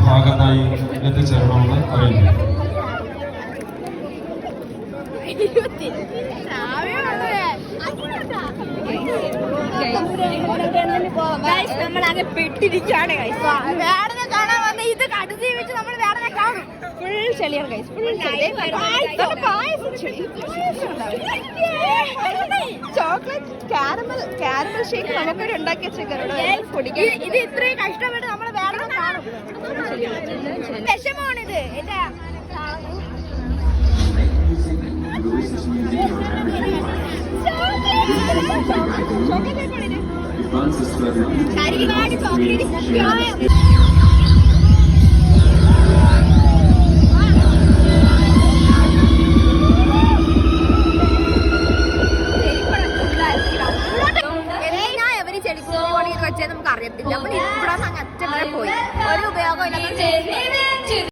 ഭാഗമായി എത്തിച്ചേരണമെന്ന് അറിയുന്നു. നമ്മളാകെ പെട്ടിരിക്കാണ് വേടനെ കാണാൻ വന്ന ഇത് കടുതി വെച്ച് നമ്മൾ വേടനെ കാണും. ഫുൾ ചെളിയാണ് guys, full chocolate caramel shake നമുക്കൊരു ഉണ്ടാക്കി വെച്ചേക്കാറുണ്ട്. ഇത് ഇത്രയും കഷ്ടപ്പെട്ട് നമ്മൾ വേടനെ കാണും. വിഷമാണിത്. നമുക്ക് അറിയത്തില്ല. നമ്മൾ ഇവിടെ അങ്ങ് അറ്റം വരെ പോയി, ഒരു ഉപയോഗം ഇല്ലാത്ത